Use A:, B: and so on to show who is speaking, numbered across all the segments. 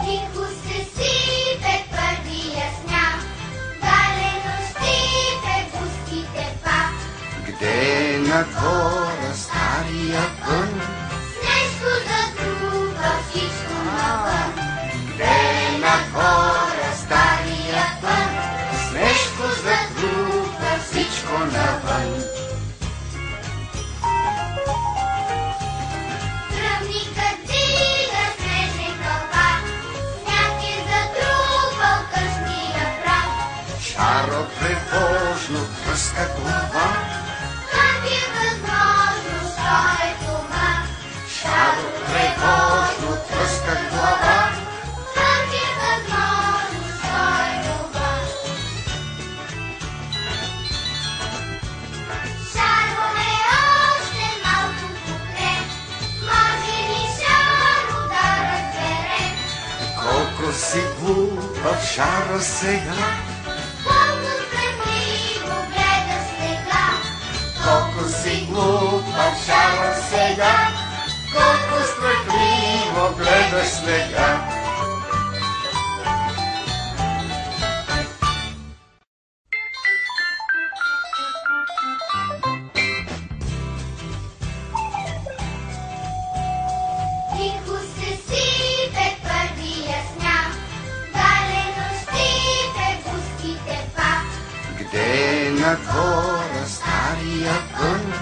A: Тихо се сипе първия сняг, галено щипе гуските пак.
B: Где на двора стария пън?
A: Снежко затрупа всичко навън.
B: Где на двора стария пън? Снежко затрупа всичко навън.
A: Тръвникът дига снежен кълбак, сняг е затрупал къщния прах.
B: Шаро тревожно пръска глава.
A: Как е възможно, що е това?
B: Шаро тревожно пръска глава.
A: Как е възможно, що е това? Шаро е още малко потреб, може ли Шаро да разбере?
B: Колко си глупав, Шаро, сега.
A: Колко стремливо гледа снега,
B: Колко си глупав, Шаро, сега. Колко страхливо гледаш снега.
A: тихо се сипе първия сняг, галено щипе гуските пак.
B: Где на двора стария пън?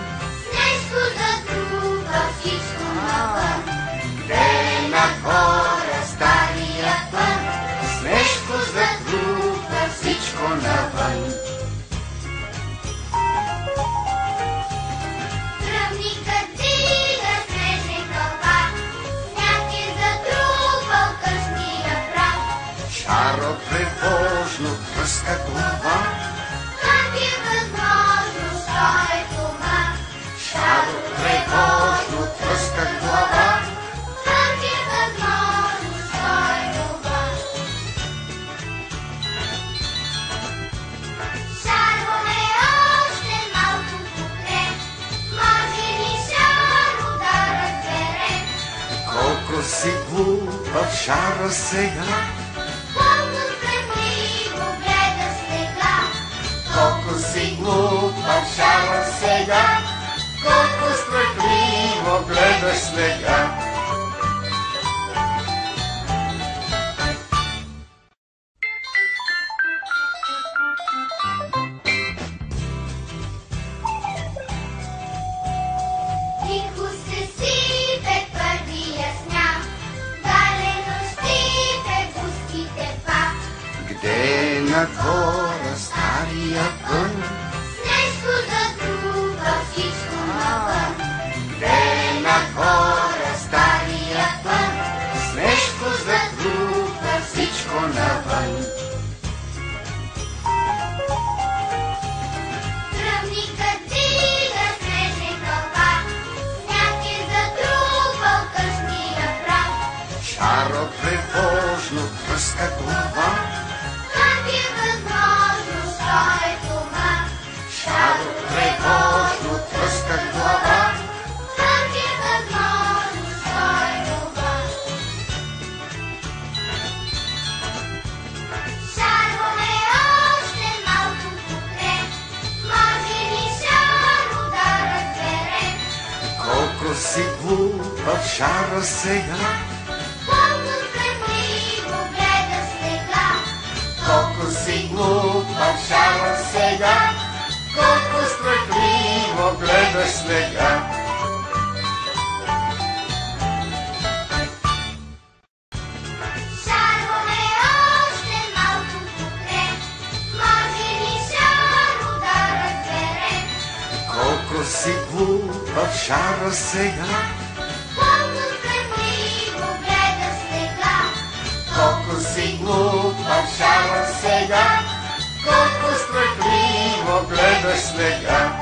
A: Снежко затрупа всичко навън.
B: Где на двора стария пън? Снежко затрупа всичко навън.
A: Тръвникът дига снежен кълбак, сняг е затрупал къщния прах.
B: Шаро тревожно пръска глава.
A: Как е възможно, що е това?
B: Шаро тревожно пръска глава.
A: Как е възможно, що е това? Шаро е още малко потреб, може ли Шаро да разбере?
B: Колко си глупав, Шаро, сега.
A: Колко стремливо гледа снега,
B: Колко си глупав, Шаро, сега. Колко страхливо гледаш снега.
A: тихо се сипе първия сняг, галено щипе гуските пак.
B: Где на двора стария пън?
A: Снежко затрупа всичко навън.
B: Где на двора стария пън? Снежко затрупа всичко навън.
A: Тръвникът дига снежен кълбак, сняг е затрупал къщния прах.
B: Шаро тревожно пръска глава.
A: Как е възможно, що е това?
B: Шаро тревожно пръска глава.
A: Как е възможно, що е това? Шаро е още малко потреб, може ли Шаро да разбере?
B: Колко си глупав, Шаро, сега.
A: Колко стремливо гледа снега,
B: Колко си глупав, Шаро, сега. Колко страхливо гледаш снега.
A: Шаро е още малко потреб, може ли Шаро да разбере?
B: Колко си глупав, Шаро, сега.
A: Колко стремливо гледа снега,
B: Колко си глупав, Шаро, сега. Колко страхливо гледаш снега.